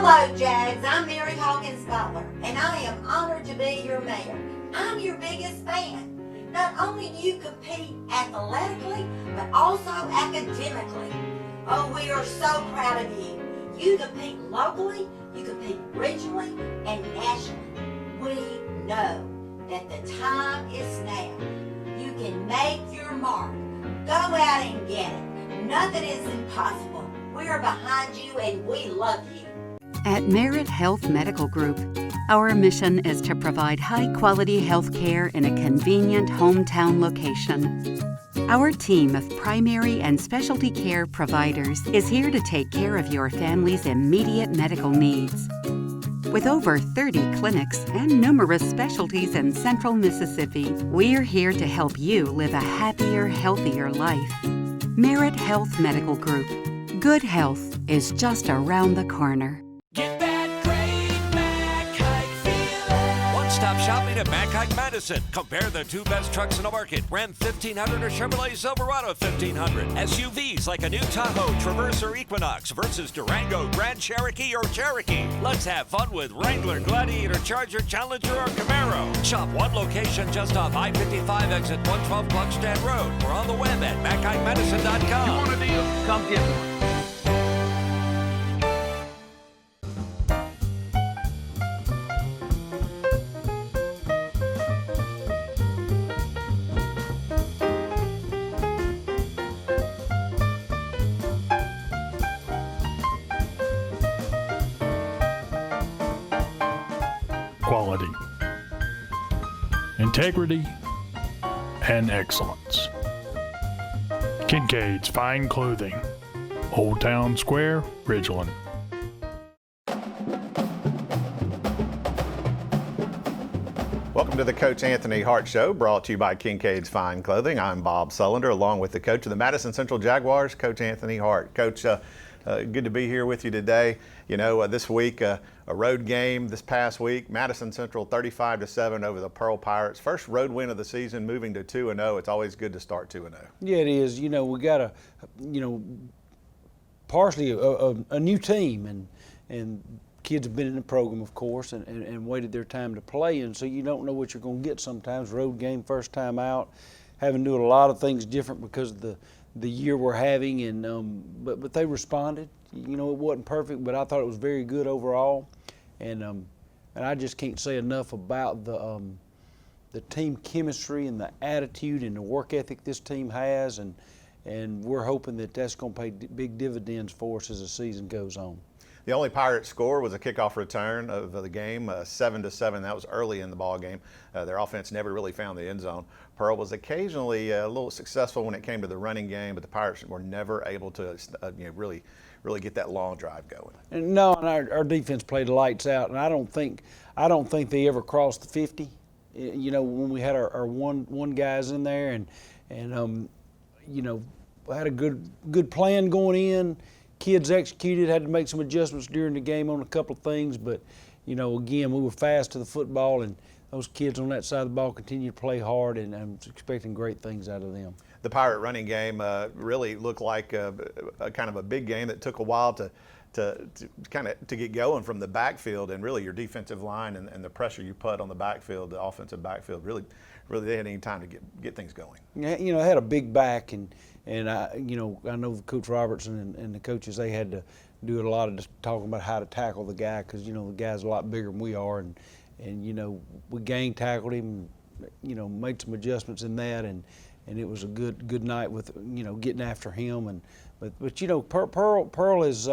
Hello, Jags. I'm Mary Hawkins Butler, and I am honored to be your mayor. I'm your biggest fan. Not only do you compete athletically, but also academically. Oh, we are so proud of you. You compete locally, you compete regionally, and nationally. We know that the time is now. You can make your mark. Go out and get it. Nothing is impossible. We are behind you and we love you. At Merit Health Medical Group, our mission is to provide high-quality health care in a convenient hometown location. Our team of primary and specialty care providers is here to take care of your family's immediate medical needs. With over 30 clinics and numerous specialties in Central Mississippi, we're here to help you live a happier, healthier life. Merit Health Medical Group. Good health is just around the corner. Get that great Mac Hike feeling. One-stop shopping at Mac Hike Madison. Compare the two best trucks in the market, Ram 1500 or Chevrolet Silverado 1500. SUVs like a new Tahoe, Traverse, or Equinox versus Durango, Grand Cherokee, or Cherokee. Let's have fun with Wrangler, Gladiator, Charger, Challenger, or Camaro. Shop one location just off I-55 exit 112 Cluckstead Road or on the web at MacHikeMadison.com. You want a deal? Come get one. Quality, integrity, and excellence. Kincaid's Fine Clothing, Old Town Square, Ridgeland. Welcome to the Coach Anthony Hart Show, brought to you by Kincaid's Fine Clothing. I'm Bob Sullender, along with the coach of the Madison Central Jaguars, Coach Anthony Hart. Coach, good to be here with you today. You know, this week, a road game this past week, Madison Central 35-7 over the Pearl Pirates. First road win of the season, moving to 2-0. It's always good to start 2-0. Yeah, it is. You know, we got partially a new team, and kids have been in the program, of course, and waited their time to play, and so you don't know what you're going to get sometimes. Road game, first time out, having to do a lot of things different because of the year we're having, and but they responded. You know, it wasn't perfect, but I thought it was very good overall, and I just can't say enough about the team chemistry and the attitude and the work ethic this team has, and we're hoping that that's going to pay big dividends for us as the season goes on. The only Pirates score was a kickoff return of the game, 7-7. That was early in the ball game. Their offense never really found the end zone. Pearl was occasionally a little successful when it came to the running game, but the Pirates were never able to really get that long drive going. And our defense played lights out, and I don't think they ever crossed the 50. You know, when we had our one guys in there, and you know, had a good plan going in. Kids executed, had to make some adjustments during the game on a couple of things, but, you know, again, we were fast to the football, and those kids on that side of the ball continue to play hard, and I'm expecting great things out of them. The Pirate running game really looked like a kind of a big game that took a while to get going from the backfield, and really your defensive line and the pressure you put on the backfield, the offensive backfield, really they had any time to get things going. Yeah, you know, I had a big back, and I know Coach Robertson and the coaches, they had to do a lot of just talking about how to tackle the guy, because, you know, the guy's a lot bigger than we are, and you know, we gang tackled him, you know, made some adjustments in that, and it was a good night with, you know, getting after him, but you know, Pearl is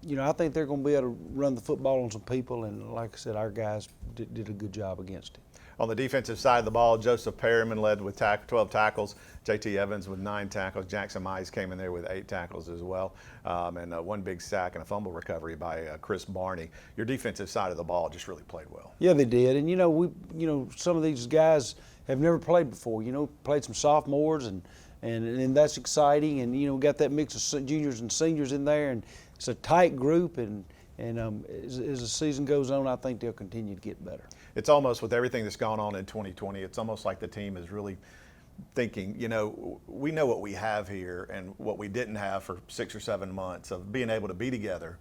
you know, I think they're going to be able to run the football on some people, and like I said, our guys did a good job against it. On the defensive side of the ball, Joseph Perryman led with 12 tackles, J.T. Evans with 9 tackles, Jackson Mize came in there with 8 tackles as well, and one big sack and a fumble recovery by Chris Barney. Your defensive side of the ball just really played well. Yeah, they did, and you know, some of these guys have never played before. You know, played some sophomores, and that's exciting, and you know, got that mix of juniors and seniors in there, and it's a tight group, and as the season goes on, I think they'll continue to get better. It's almost, with everything that's gone on in 2020, it's almost like the team is really thinking, you know, we know what we have here and what we didn't have for 6 or 7 months of being able to be together,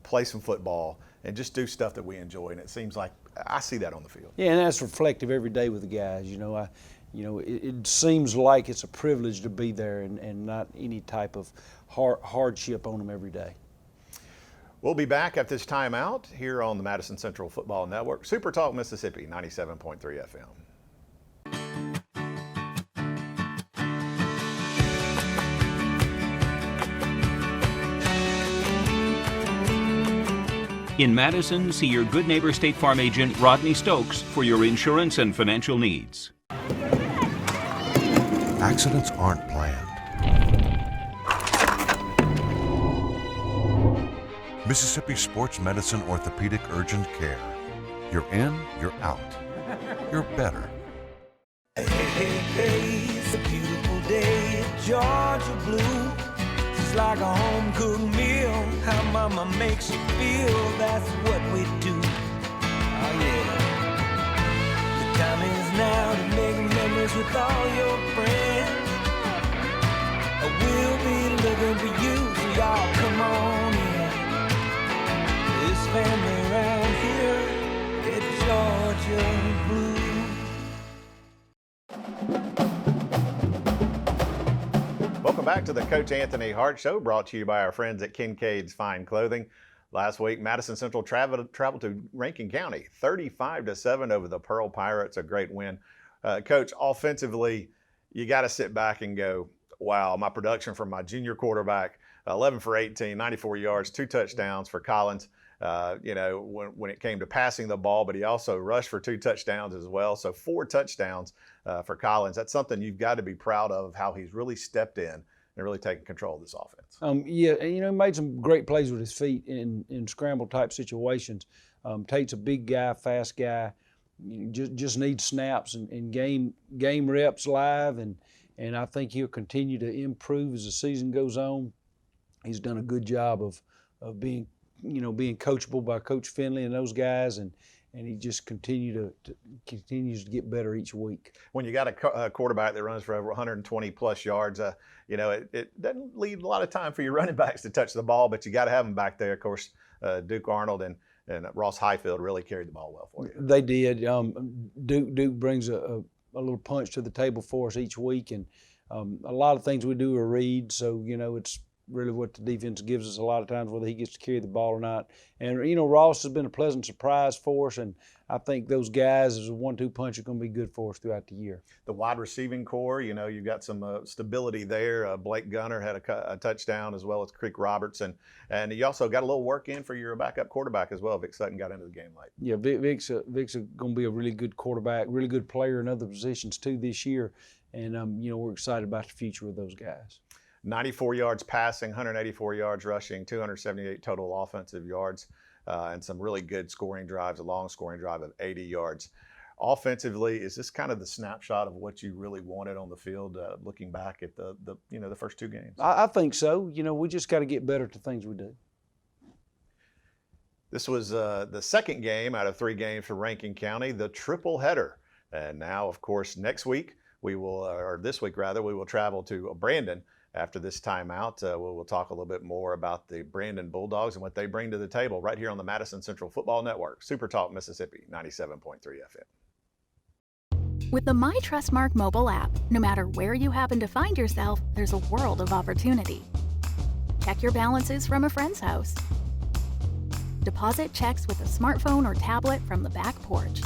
play some football, and just do stuff that we enjoy. And it seems like I see that on the field. Yeah, and that's reflective every day with the guys. It seems like it's a privilege to be there and not any type of hardship on them every day. We'll be back at this timeout here on the Madison Central Football Network, Super Talk Mississippi, 97.3 FM. In Madison, see your Good Neighbor State Farm agent, Rodney Stokes, for your insurance and financial needs. Accidents aren't planned. Mississippi Sports Medicine Orthopedic Urgent Care. You're in, you're out. You're better. Hey, hey, hey, it's a beautiful day in Georgia blue. It's like a home-cooked meal. How mama makes you feel, that's what we do. Oh yeah. The time is now to make memories with all your friends. We'll be looking for you, so y'all come on in. This family around here, it's Georgia blue. Welcome back to the Coach Anthony Hart Show, brought to you by our friends at Kincaid's Fine Clothing. Last week, Madison Central traveled to Rankin County, 35-7 over the Pearl Pirates, a great win. Coach, offensively, you got to sit back and go, wow, my production from my junior quarterback, 11 for 18, 94 yards, 2 touchdowns for Collins. When it came to passing the ball, but he also rushed for 2 touchdowns as well. So 4 touchdowns for Collins. That's something you've got to be proud of, how he's really stepped in and really taken control of this offense. He made some great plays with his feet in scramble type situations. Tate's a big guy, fast guy. Just needs snaps and game reps live, and I think he'll continue to improve as the season goes on. He's done a good job of being coachable by Coach Finley and those guys, and he just continues to get better each week. When you got a quarterback that runs for over 120 plus yards, it doesn't leave a lot of time for your running backs to touch the ball, but you got to have them back there. Of course, Duke Arnold and Ross Highfield really carried the ball well for you. They did. Duke brings a little punch to the table for us each week, and a lot of things we do are read, so it's really what the defense gives us a lot of times, whether he gets to carry the ball or not. And, Ross has been a pleasant surprise for us, and I think those guys as a 1-2 punch are going to be good for us throughout the year. The wide receiving core, you've got some stability there. Blake Gunner had a touchdown, as well as Creek Robertson. And you also got a little work in for your backup quarterback as well. Vic Sutton got into the game late. Yeah, Vic's going to be a really good quarterback, really good player in other positions too this year. And, we're excited about the future of those guys. 94 yards passing, 184 yards rushing, 278 total offensive yards, and some really good scoring drives, a long scoring drive of 80 yards. Offensively, is this kind of the snapshot of what you really wanted on the field, looking back at the first 2 games? I think so. We just got to get better at the things we do. This was the second game out of 3 games for Rankin County, the triple header. And now, of course, this week we will travel to Brandon. After this timeout, we'll talk a little bit more about the Brandon Bulldogs and what they bring to the table right here on the Madison Central Football Network, Super Talk Mississippi, 97.3 FM. With the My Trustmark mobile app, no matter where you happen to find yourself, there's a world of opportunity. Check your balances from a friend's house. Deposit checks with a smartphone or tablet from the back porch.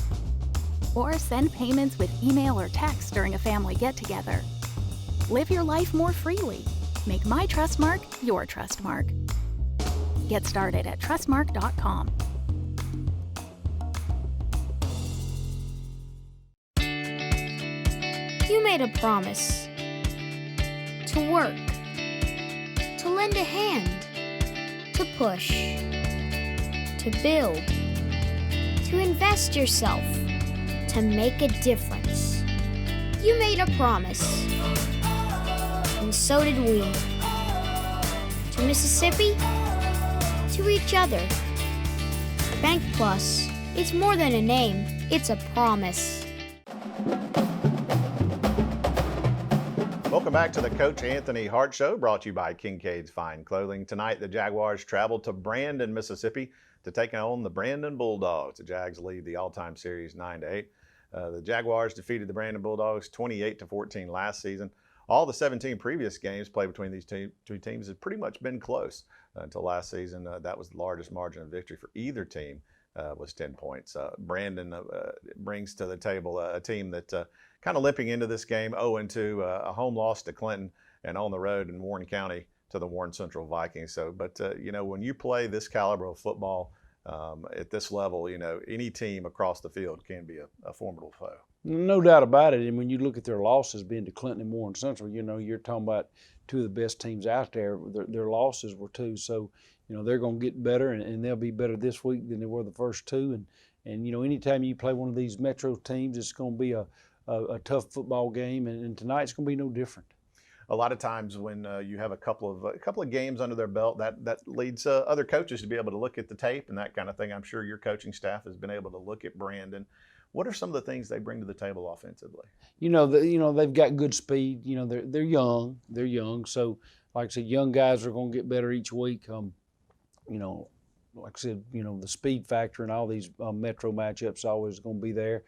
Or send payments with email or text during a family get-together. Live your life more freely. Make My Trustmark your Trustmark. Get started at trustmark.com. You made a promise to work, to lend a hand, to push, to build, to invest yourself, to make a difference. You made a promise. And so did we. To Mississippi, to each other. Bank Plus, it's more than a name, it's a promise. Welcome back to the Coach Anthony Hart Show, brought to you by Kincaid's Fine Clothing. Tonight, the Jaguars travel to Brandon, Mississippi to take on the Brandon Bulldogs. The Jags lead the all-time series 9-8. The Jaguars defeated the Brandon Bulldogs 28-14 last season. All the 17 previous games played between these two teams have pretty much been close until last season. That was the largest margin of victory for either team. Was 10 points. Brandon brings to the table a team that kind of limping into this game 0-2, a home loss to Clinton, and on the road in Warren County to the Warren Central Vikings. So, but when you play this caliber of football at this level, any team across the field can be a formidable foe. No doubt about it. And when you look at their losses being to Clinton and Warren Central, you're talking about two of the best teams out there. Their losses were two. So, they're going to get better, and they'll be better this week than they were the first two. And anytime you play one of these Metro teams, it's going to be a tough football game, and tonight's going to be no different. A lot of times when you have a couple of games under their belt, that leads other coaches to be able to look at the tape and that kind of thing. I'm sure your coaching staff has been able to look at Brandon. What are some of the things they bring to the table offensively? They've got good speed. They're young. They're young. So, like I said, young guys are going to get better each week. Like I said, the speed factor and all these Metro matchups always going to be there.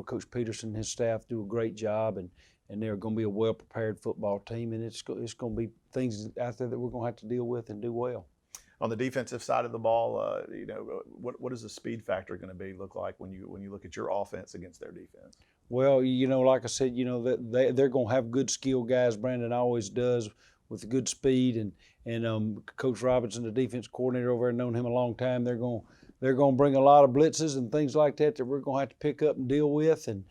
Coach Peterson and his staff do a great job, and they're going to be a well-prepared football team, and it's going to be things out there that we're going to have to deal with and do well. On the defensive side of the ball, what is the speed factor going to look like when you look at your offense against their defense? Well, like I said, they're going to have good skilled guys. Brandon always does, with good speed, and Coach Robinson, the defense coordinator over there, known him a long time. They're going to bring a lot of blitzes and things like that we're going to have to pick up and deal with, and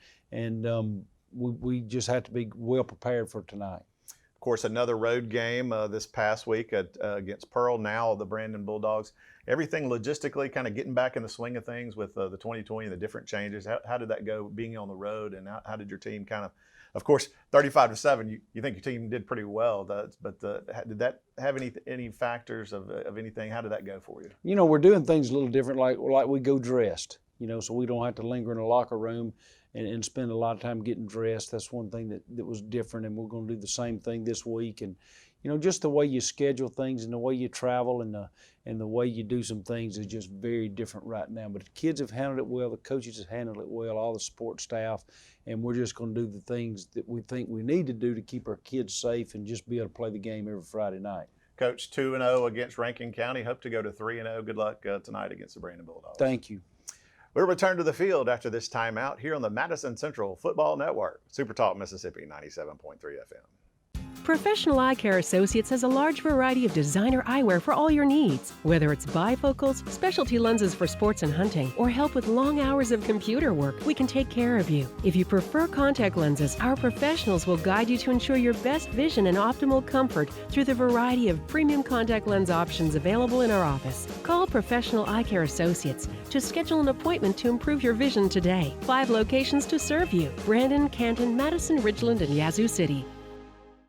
we just have to be well prepared for tonight. Of course, another road game this past week against Pearl, now the Brandon Bulldogs. Everything logistically kind of getting back in the swing of things with the 2020 and the different changes. How did that go being on the road, and how did your team of course, 35-7, you think your team did pretty well, but did that have any factors of anything? How did that go for you? We're doing things a little different, like we go dressed, so we don't have to linger in a locker room and spend a lot of time getting dressed. That's one thing that was different, and we're going to do the same thing this week. And just the way you schedule things and the way you travel and the way you do some things is just very different right now. But the kids have handled it well, the coaches have handled it well, all the support staff, and we're just going to do the things that we think we need to do to keep our kids safe and just be able to play the game every Friday night. Coach, 2-0 against Rankin County. Hope to go to 3-0. Good luck tonight against the Brandon Bulldogs. Thank you. We'll return to the field after this timeout here on the Madison Central Football Network. Super Talk Mississippi 97.3 FM. Professional Eye Care Associates has a large variety of designer eyewear for all your needs. Whether it's bifocals, specialty lenses for sports and hunting, or help with long hours of computer work, we can take care of you. If you prefer contact lenses, our professionals will guide you to ensure your best vision and optimal comfort through the variety of premium contact lens options available in our office. Call Professional Eye Care Associates to schedule an appointment to improve your vision today. 5 locations to serve you: Brandon, Canton, Madison, Ridgeland, and Yazoo City.